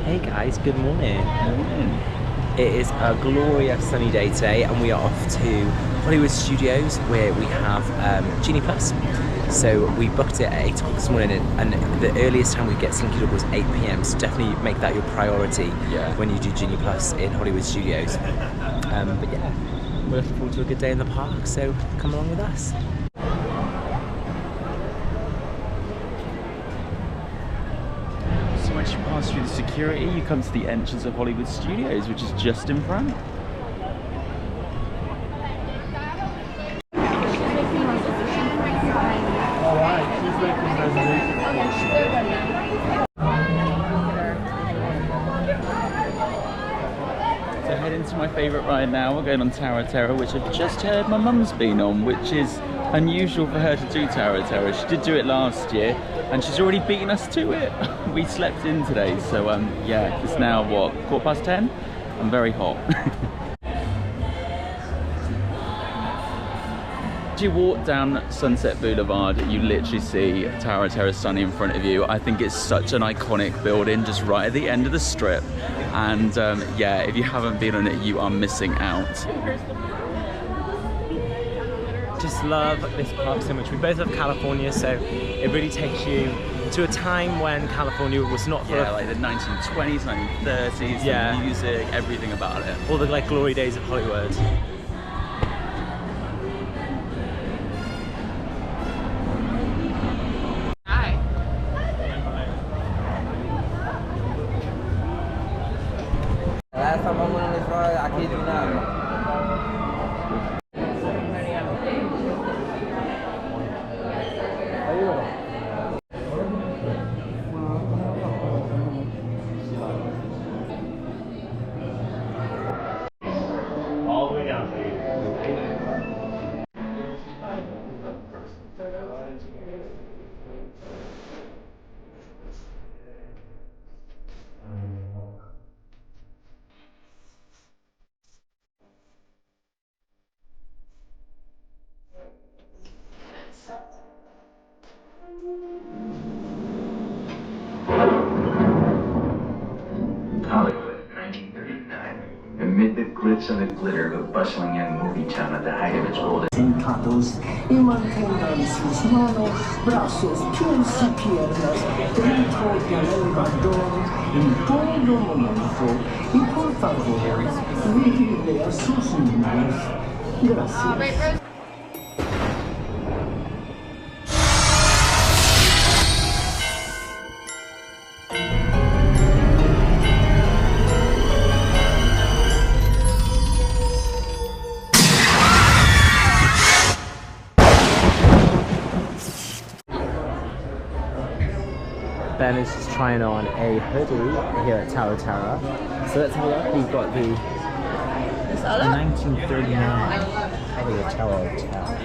Hey guys, good morning. Morning. It is a glorious sunny day today and we are off to Hollywood Studios where we have Genie Plus. So we booked it at 8 o'clock this morning and the earliest time we get Slinky Dog was 8 PM, so definitely make that your priority when you do Genie Plus in Hollywood Studios. But yeah, we're looking forward to a good day in the park, so come along with us. Once you pass through the security, you come to the entrance of Hollywood Studios, which is just in front. So heading to my favourite ride now, we're going on Tower of Terror, which I've just heard my mum's been on, which is unusual for her to do Tower of Terror. She did do it last year and she's already beaten us to it. We slept in today, so yeah, it's now what, 10:15? I'm very hot. As you walk down Sunset Boulevard, you literally see Tower of Terror sunny in front of you. I think it's such an iconic building just right at the end of the strip, and yeah, if you haven't been on it, you are missing out. Just love this park so much. We both love California, so it really takes you to a time when California was not for like the 1920s, 1930s, the music, everything about it. All the like glory days of Hollywood. Hollywood, 1939. Amid the glitz and the glitter of a bustling young movie town at the height of its golden... Sentados y mantengan sus manos, brazos, pies y piernas dentro del elevador en todo momento. Y por favor, vigile a sus niños. Gracias. Ben is just trying on a hoodie here at Tower of Terror. So let's have a look. We've got the 1939 Hollywood Tower of Terror.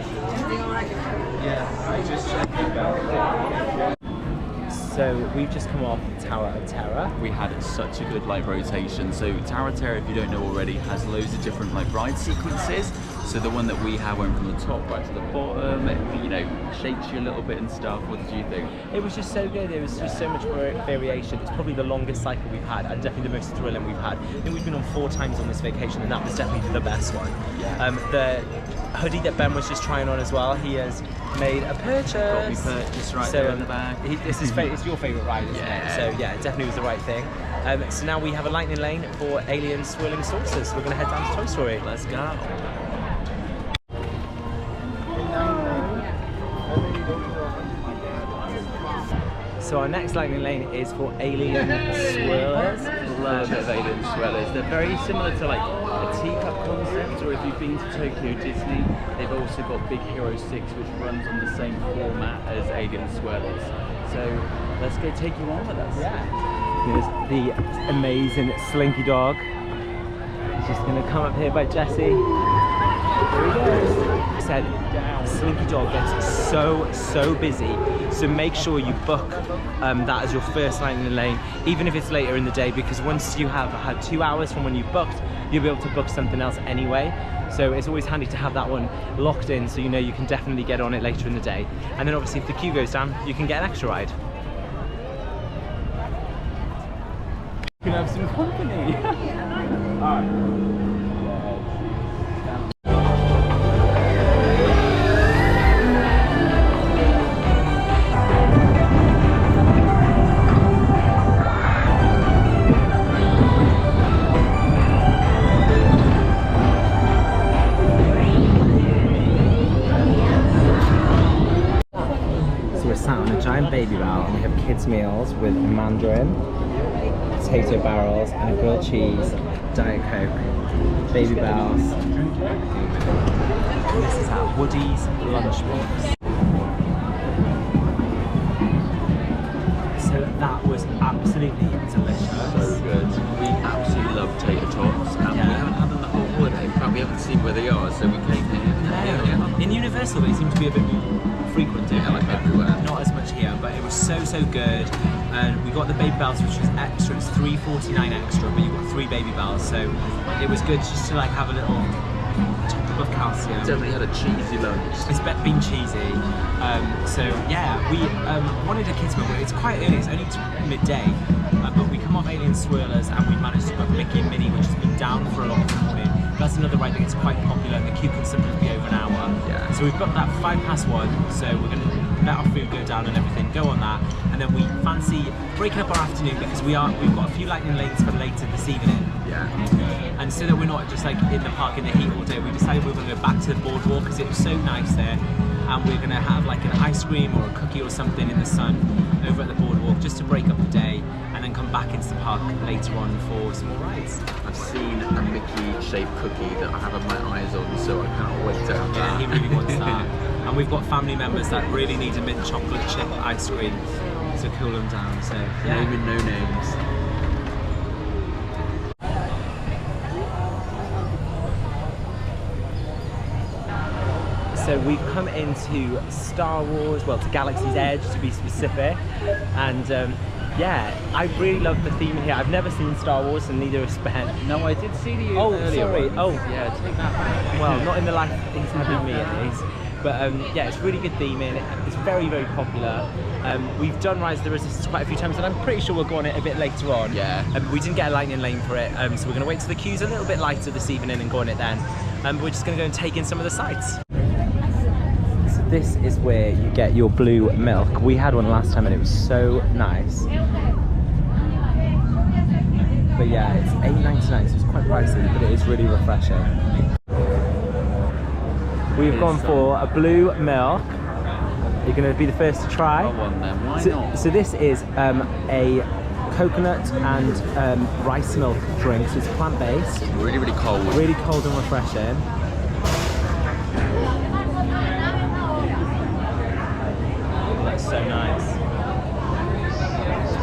So we've just come off Tower of Terror. We had such a good like rotation. So Tower of Terror, if you don't know already, has loads of different like ride sequences. So the one that we had went from the top right to the bottom. It, you know, shakes you a little bit and stuff. What did you think? It was just so good. There was just so much variation. It's probably the longest cycle we've had and definitely the most thrilling we've had. I think we've been on 4 times on this vacation and that was definitely the best one. Yeah. The hoodie that Ben was just trying on as well, he has made a purchase. Got me purchased right there in the back. It's your favourite ride, isn't it? So yeah, it definitely was the right thing. So now we have a lightning lane for alien swirling saucers. So we're going to head down to Toy Story. Let's go. So our next lightning lane is for alien swirlers. Love alien swirlers. They're very similar to like a teacup concept, or if you've been to Tokyo Disney, they've also got Big Hero 6, which runs on the same format as alien swirlers. So let's go take you on with us. Yeah. Here's the amazing Slinky Dog. He's just going to come up here by Jessie. Here he goes. Said Slinky Dog gets so busy, so make sure you book that as your first lightning lane, even if it's later in the day, because once you have had 2 hours from when you booked, you'll be able to book something else anyway. So it's always handy to have that one locked in, so you know you can definitely get on it later in the day. And then obviously if the queue goes down, you can get an extra ride. can have some company. Alright. Sat on a giant baby bowl and we have kids meals with a mandarin, potato barrels and a grilled cheese, Diet Coke, baby bells. And this is our Woody's lunchbox. So that was absolutely delicious. So good. We absolutely love tater tots and we haven't had them the whole holiday. In fact, we haven't seen where they are, so we came here. In Universal they seem to be a bit more frequent, like everywhere. Not as much here, but it was so good. And we got the baby bells, which was extra. It's $3.49 extra, but you got 3 baby bells, so it was good just to like have a little top of calcium. Definitely had a cheesy lunch. It's been cheesy. So yeah, we wanted a kids meal, but it's quite early. It's only midday, but we come off Alien Swirlers and we managed to book Mickey and Minnie, which has been down for a lot of the morning. That's another ride that gets quite popular, and the queue can sometimes be over an hour. Yeah. So we've booked that 1:05, so we're going to let our food go down and everything, go on that, and then we fancy breaking up our afternoon because we've got a few lightning lanes for later this evening. Yeah. And so that we're not just like in the park in the heat all day, we decided we were going to go back to the boardwalk because it was so nice there, and we're going to have like an ice cream or a cookie or something in the sun over at the boardwalk just to break up the day, and then come back into the park later on for some more rides. I've seen a Mickey-shaped cookie that I have my eyes on, so I cannot wait to have that. Yeah, he really wants that. And we've got family members that really need a mint chocolate chip ice cream to cool them down. So yeah. Naming no names. So we've come into Star Wars, well, to Galaxy's Edge to be specific, and yeah, I really love the theme here. I've never seen Star Wars, and neither has Ben. No, I did see the earlier sorry. ones. Oh, yeah, take that back. Well, not in the life he's having me at least. But yeah, it's really good theming. It's very popular. We've done Rise of the Resistance quite a few times, and I'm pretty sure we'll go on it a bit later on. Yeah. We didn't get a lightning lane for it, so we're going to wait till the queue's a little bit lighter this evening and go on it then. But we're just going to go and take in some of the sights. So this is where you get your blue milk. We had one last time and it was so nice. But yeah, it's $8.99, so it's quite pricey, but it is really refreshing. We've gone for a blue milk. You're going to be the first to try. I want them. Why not? So this is a coconut and rice milk drink. So it's plant-based. Really cold. Really cold and refreshing. That's so nice.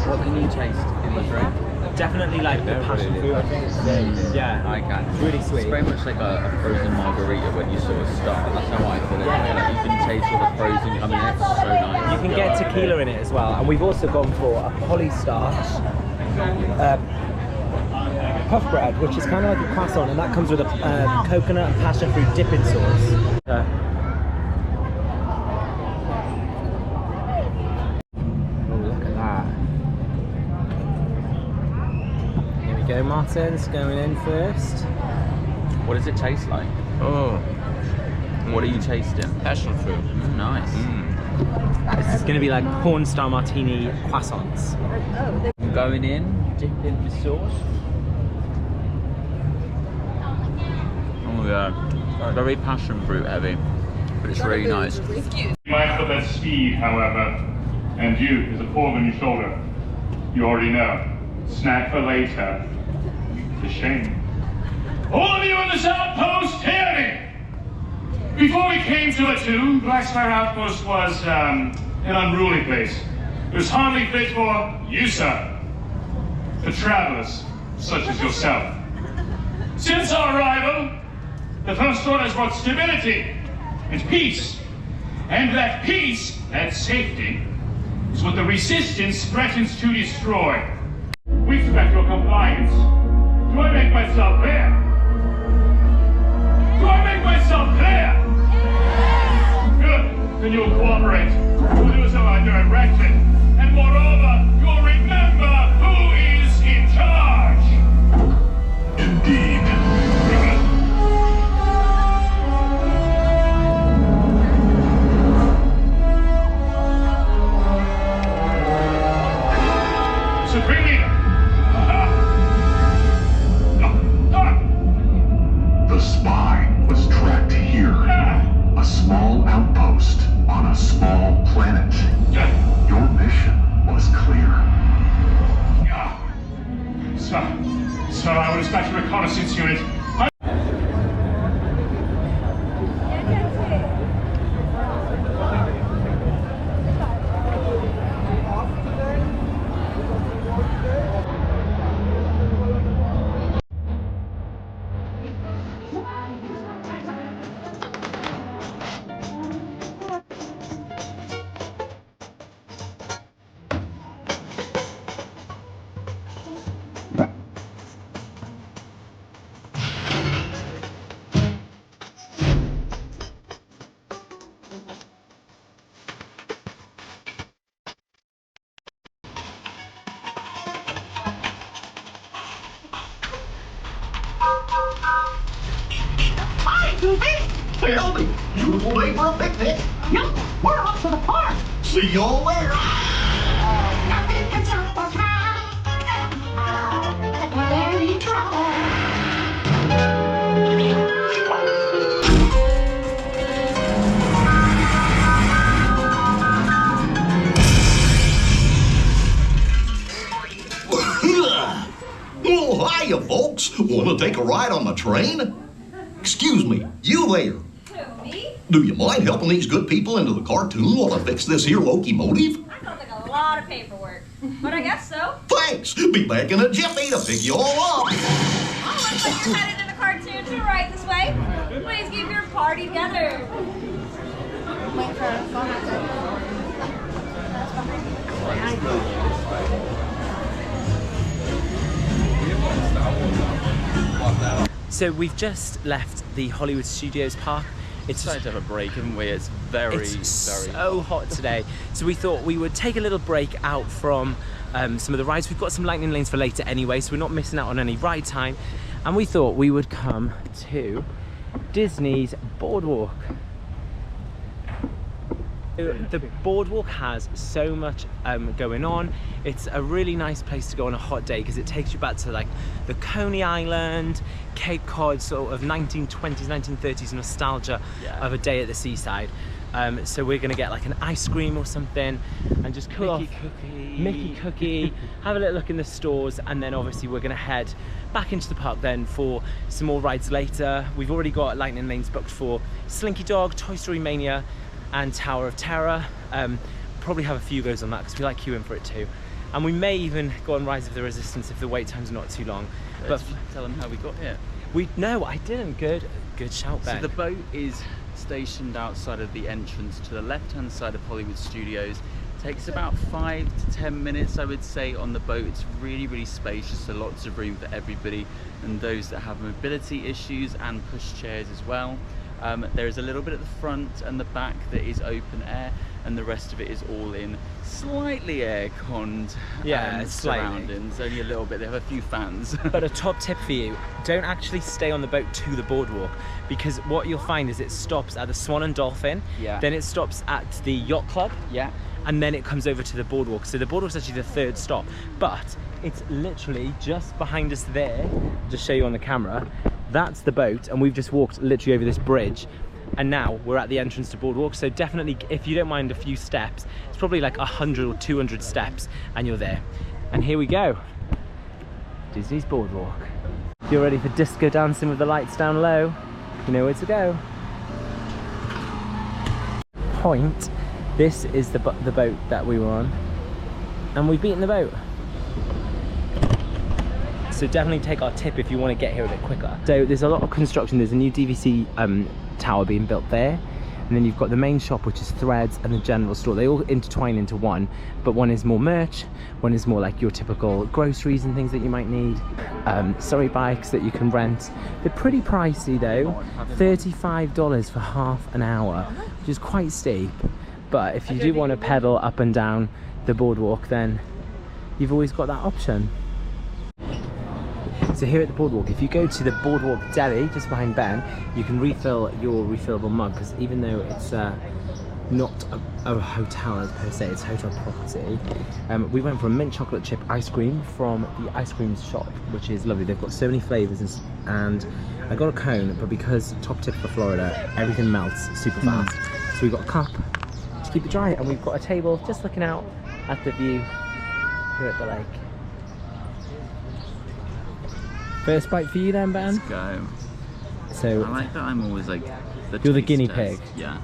What can you taste in the drink? Definitely like the passion fruit. I think it's yeah, I can. It's really sweet. It's very much like a frozen margarita when you sort of start. That's how I feel it. Yeah. Like you can taste all the frozen coming in. It's so nice. You can get tequila in it as well, and we've also gone for a polystarch puff bread, which is kind of like a croissant, and that comes with a coconut and passion fruit dipping sauce. Oh, look at that. Here we go, Martin's going in first. What does it taste like? Oh. What are you tasting? Passion fruit. Nice. This is going to be like porn star martini croissants. Going in, dipping the sauce. Oh yeah, very passion fruit heavy, but it's really nice. Mindful of that speed, however, and you, there's a pull on your shoulder. You already know. Snack for later. It's a shame. All of you in this outpost, hear me! Before we came to the tomb, Blackspire Outpost was an unruly place. It was hardly fit for you, sir. For travelers, such as yourself. Since our arrival, the First Order has brought stability and peace. And that peace, that safety, is what the Resistance threatens to destroy. We expect your compliance. Do I make myself clear? Do I make myself clear? Good. Then you'll cooperate. You'll do so under direction. And moreover, you'll remember who is in charge. Supreme Leader! The spy was tracked here. A small outpost on a small planet. Your mission was clear. Sir, I will dispatch a reconnaissance unit. Hi, Goofy. Howdy. Beautiful day for a picnic. Yep, we're off to the park. See y'all later. Nothing can stop us now. We're in trouble. Oh, hiya, folks. Want to take a ride on the train? Excuse me, you there. Who, me? Do you mind helping these good people into the cartoon while I fix this here locomotive? That sounds like a lot of paperwork, but I guess so. Thanks. Be back in a jiffy to pick you all up. Oh, looks like you're headed in the cartoon to right this way. Please keep your party together. Wait for a phone. So we've just left the Hollywood Studios park. It's Decided to have a break, haven't we? It's very so hot today. So we thought we would take a little break out from some of the rides. We've got some lightning lanes for later anyway, so we're not missing out on any ride time. And we thought we would come to Disney's Boardwalk. The boardwalk has so much going on. It's a really nice place to go on a hot day because it takes you back to like the Coney Island, Cape Cod, sort of 1920s, 1930s nostalgia of a day at the seaside. So we're gonna get like an ice cream or something and just cool off. Mickey cookie, have a little look in the stores, and then obviously we're gonna head back into the park then for some more rides later. We've already got lightning lanes booked for Slinky Dog, Toy Story Mania, and Tower of Terror. Probably have a few goes on that because we like queuing for it too. And we may even go on Rise of the Resistance if the wait time's not too long. But tell them how we got here. No, I didn't. Good shout, Ben. So the boat is stationed outside of the entrance to the left-hand side of Hollywood Studios. Takes about 5 to 10 minutes, I would say, on the boat. It's really, really spacious, so lots of room for everybody and those that have mobility issues, and pushchairs as well. There is a little bit at the front and the back that is open air, and the rest of it is all in slightly air-conned surroundings. Only a little bit. They have a few fans. But a top tip for you, don't actually stay on the boat to the boardwalk, because what you'll find is it stops at the Swan and Dolphin, then it stops at the Yacht Club, and then it comes over to the boardwalk. So the boardwalk's actually the third stop, but it's literally just behind us there. I'll just show you on the camera. That's the boat, and we've just walked literally over this bridge, and now we're at the entrance to boardwalk. So definitely, if you don't mind a few steps, it's probably like 100 or 200 steps and you're there. And here we go, Disney's Boardwalk. If you're ready for disco dancing with the lights down low, you know where to go. Point, this is the boat that we were on, and we've beaten the boat. So definitely take our tip if you want to get here a bit quicker. So there's a lot of construction. There's a new DVC tower being built there, and then you've got the main shop, which is Threads, and the general store. They all intertwine into one, but one is more merch, one is more like your typical groceries and things that you might need. Sorry, bikes that you can rent. They're pretty pricey though, $35 for half an hour, which is quite steep. But if you do want to pedal up and down the boardwalk, then you've always got that option. So here at the boardwalk, if you go to the boardwalk deli just behind Ben, you can refill your refillable mug, because even though it's not a hotel per se, it's hotel property. We went for a mint chocolate chip ice cream from the ice cream shop, which is lovely. They've got so many flavours, and I got a cone, but because top tip for Florida, everything melts super fast. So we got a cup to keep it dry, and we've got a table just looking out at the view here at the lake. First bite for you then, Ben? Let's go. So I like that I'm always like you're the taste guinea test. pig. Yeah.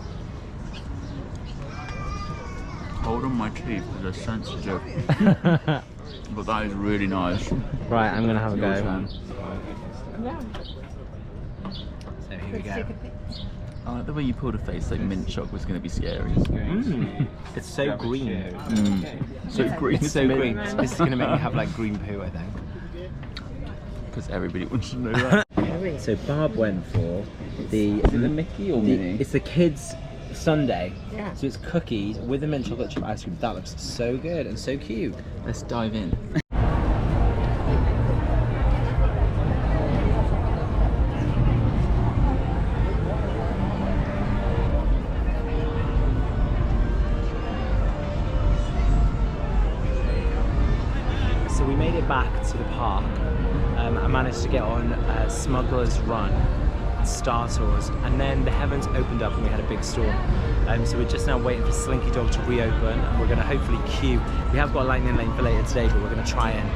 Hold on my teeth, they're sensitive. But that is really nice. Right, I'm gonna have a Your go. turn. So here we go. I like the way you pulled a face like mint chocolate was going to be scary. It's so green. So green. It's so green. This is gonna make me have like green poo, I think. Because everybody wants to know that. So Barb went for the Is it the Mickey or Minnie? It's the kids' sundae. Yeah. So it's cookies with a mint chocolate chip ice cream. That looks so good and so cute. Let's dive in. So we made it back to the park. I managed to get on Smuggler's Run, Star Tours, and then the heavens opened up and we had a big storm. So we're just now waiting for Slinky Dog to reopen, and we're going to hopefully queue. We have got a lightning lane for later today, but we're going to try and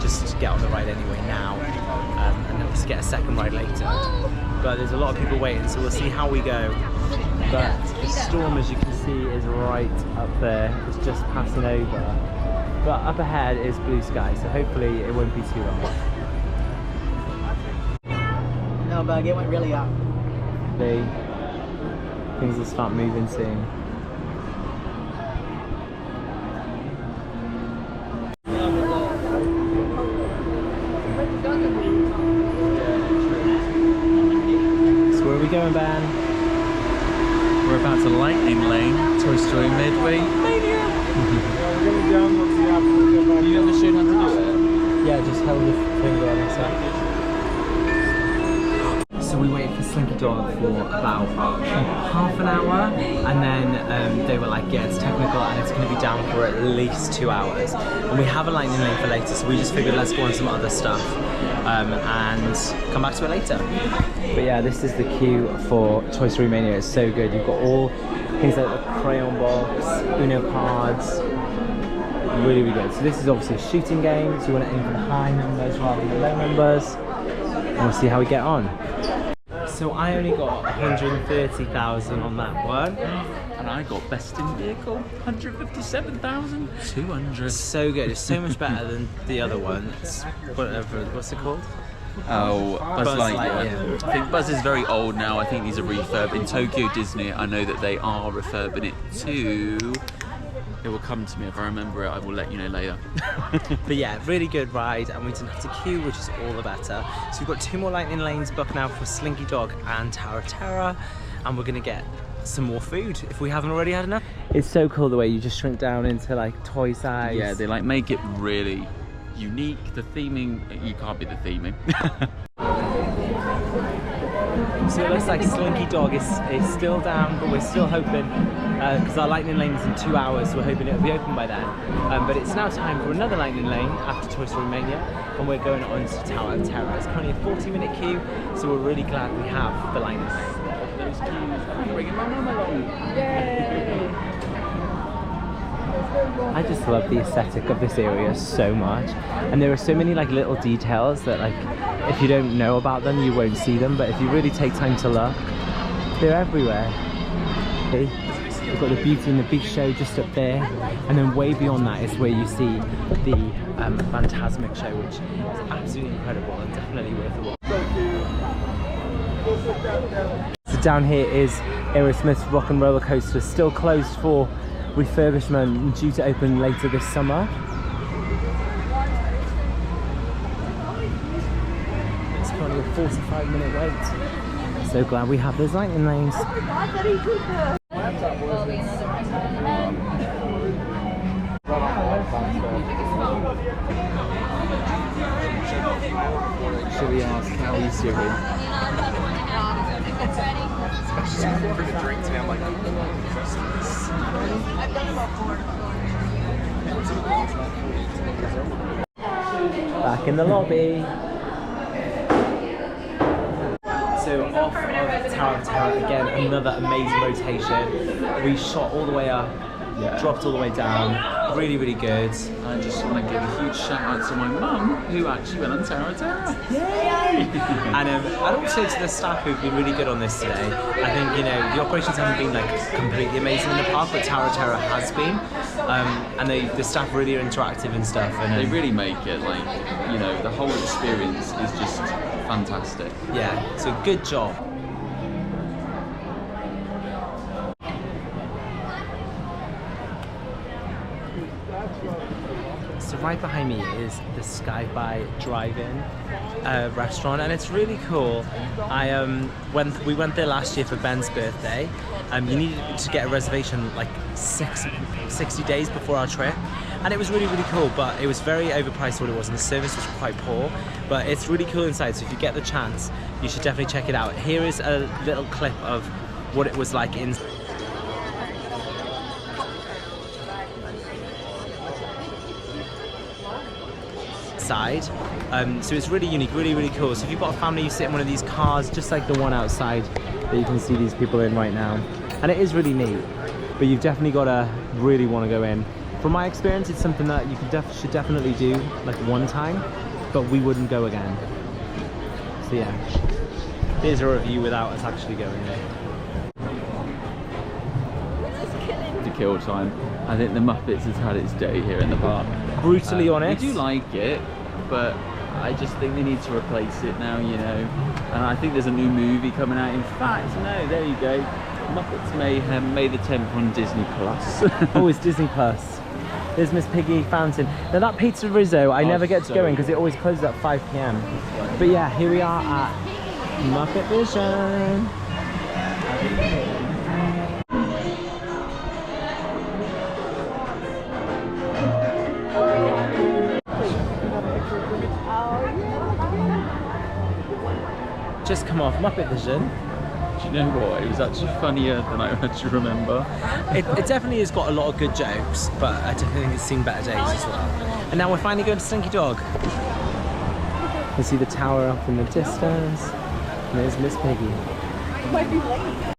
just get on the ride anyway now, and then just get a second ride later. But there's a lot of people waiting, so we'll see how we go. But the storm, as you can see, is right up there. It's just passing over. But up ahead is blue sky, so hopefully it won't be too long. No, but it went really up. Things will start moving soon. So where are we going, Ben? We're about to lightning lane, Toy Story Midway. You ever showed how to do it? Yeah, just hold the finger on it. So we waited for Slinky Dog for about half an hour, and then they were like, yeah, it's technical and it's going to be down for at least 2 hours. And we have a lightning lane for later, so we just figured let's go on some other stuff and come back to it later. But yeah, this is the queue for Toy Story Mania. It's so good. You've got all things like the crayon box, Uno cards. Really, really good. So this is obviously a shooting game, so you want to aim for the high numbers rather than the low numbers. And we'll see how we get on. So I only got 130,000 on that one. And I got best in vehicle, 157,200. So good. It's so much better than the other one. It's whatever. What's it called? Oh, Buzz Lightyear. Yeah. I think Buzz is very old now. I think these are refurb. In Tokyo Disney, I know that they are refurbing it too. It will come to me if I remember it. I will let you know later. But yeah, really good ride, and we didn't have to queue, which is all the better. So we've got 2 more lightning lanes booked now for Slinky Dog and Tower of Terror, and we're gonna get some more food if we haven't already had enough. It's so cool the way you just shrink down into like toy size. Yeah, they like make it really unique. The theming, you can't beat the theming. So it looks like Slinky Dog is still down, but we're still hoping, because our lightning lane is in 2 hours, so we're hoping it'll be open by then. But it's now time for another lightning lane after Toy Story Mania, and we're going on to Tower of Terror. It's currently a 40-minute queue, so we're really glad we have the lightning lane. Those queues, I'm bringing my mum along. Yay! I just love the aesthetic of this area so much, and there are so many like little details that like if you don't know about them you won't see them, but if you really take time to look, they're everywhere. Okay. We've got the Beauty and the Beast show just up there, and then way beyond that is where you see the Phantasmic show, which is absolutely incredible and definitely worth a watch. So down here is Aerosmith's Rock and Roller Coaster, still closed for refurbishment, due to open later this summer. It's currently a 45-minute wait. So glad we have those lightning lanes. Should we ask how he's doing? Back in the lobby. So off of Tower of Terror, again, another amazing rotation. We shot all the way up, dropped all the way down. Really, really good. I just want to give a huge shout out to my mum, who actually went on Tower of Terror. Yay! And also to the staff who've been really good on this today. I think, you know, the operations haven't been like completely amazing in the park, but Tower of Terror has been. And the staff really are interactive and stuff. And they really make it, like, you know, the whole experience is just fantastic. Yeah, so good job. So right behind me is the Sky by Drive-In restaurant, and it's really cool. We went there last year for Ben's birthday. You needed to get a reservation like 60 days before our trip, and it was really, really cool, but it was very overpriced what it was, and the service was quite poor, but it's really cool inside, so if you get the chance, you should definitely check it out. Here is a little clip of what it was like in side. So it's really unique, really, really cool. So if you've got a family, you sit in one of these cars, just like the one outside that you can see these people in right now. And it is really neat, but you've definitely got to really want to go in. From my experience, it's something that you should definitely do like one time, but we wouldn't go again. So yeah, here's a review without us actually going there. To kill time. I think the Muppets has had its day here in the park. Brutally honest. I do like it, but I just think they need to replace it now, you know. And I think there's a new movie coming out. In fact, no, there you go. Muppets Mayhem, May the 10th on Disney Plus. Oh, it's Disney Plus. There's Miss Piggy Fountain. Now that Pizza Rizzo, I never get to go in because it always closes at 5 PM. But yeah, here we are at Muppet Vision. Just come off Muppet Vision. Do you know what? It was actually funnier than I actually remember. It definitely has got a lot of good jokes, but I definitely think it's seen better days as well. And now we're finally going to Slinky Dog. You see the tower up in the distance. And there's Miss Piggy. Might be late.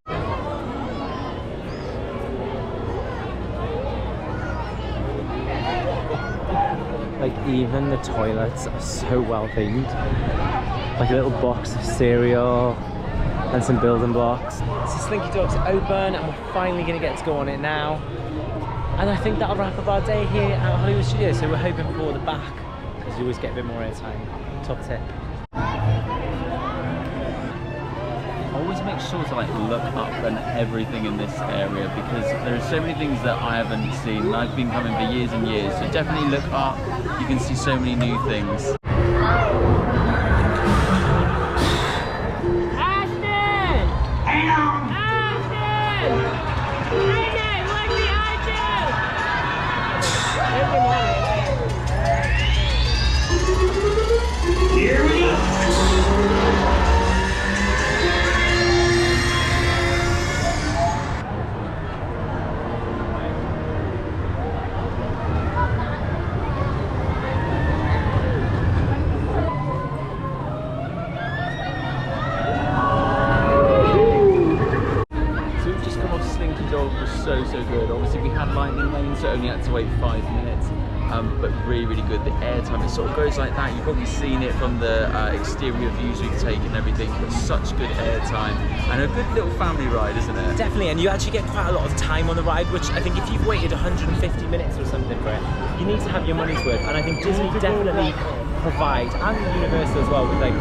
Like even the toilets are so well themed. Like a little box of cereal and some building blocks. So Slinky Dog's open and we're finally gonna get to go on it now. And I think that'll wrap up our day here at Hollywood Studios. So we're hoping for the back, because you always get a bit more airtime. Top tip. Always make sure to like look up and everything in this area, because there are so many things that I haven't seen and I've been coming for years and years, so definitely look up. You can see so many new things. Here we go. So good. Obviously we had lightning lane, so only had to wait 5 minutes, but really, really good. The airtime, it sort of goes like that. You've probably seen it from the exterior views we've taken and everything, but such good airtime and a good little family ride, isn't it? Definitely, and you actually get quite a lot of time on the ride, which I think if you've waited 150 minutes or something for it, you need to have your money's worth. And I think Disney definitely provide, and Universal as well, with like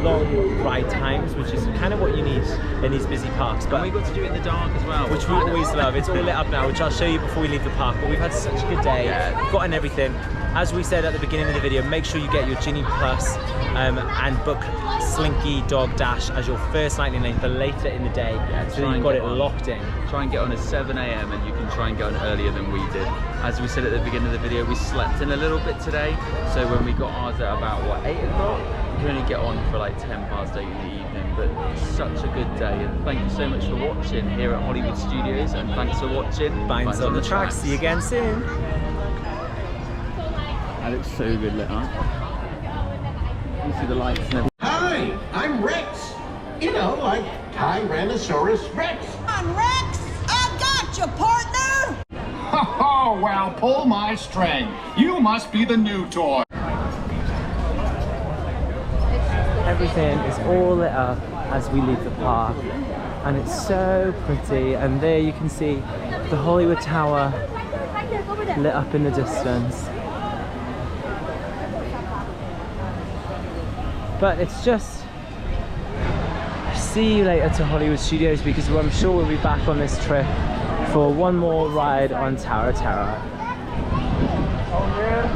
long ride times, which is kind of what you need in these busy parks. But we got to do it in the dark as well, which we always love. It's all lit up now, which I'll show you before we leave the park. But we've had such a good day, we've gotten everything. As we said at the beginning of the video, make sure you get your Genie Plus and book Slinky Dog Dash as your first lightning lane for later in the day, so you've got it locked in. Try and get on at 7 AM and you can try and get on earlier than we did. As we said at the beginning of the video, we slept in a little bit today, so when we got ours at about, what, 8 o'clock? could only get on for like 10 past 8 in the evening, but such a good day. And thank you so much for watching here at Hollywood Studios, and thanks for watching Binds on the Tracks. See you again soon. That looks so good lit up. You see the lights and everything. Hi, I'm Rex. You know, like Tyrannosaurus Rex. I'm Rex. I got you, partner. Oh, well, pull my string. You must be the new toy. Everything is all lit up as we leave the park, and it's so pretty. And there you can see the Hollywood Tower lit up in the distance. But it's just see you later to Hollywood Studios, because I'm sure we'll be back on this trip for one more ride on Tower of Terror. Oh, yeah.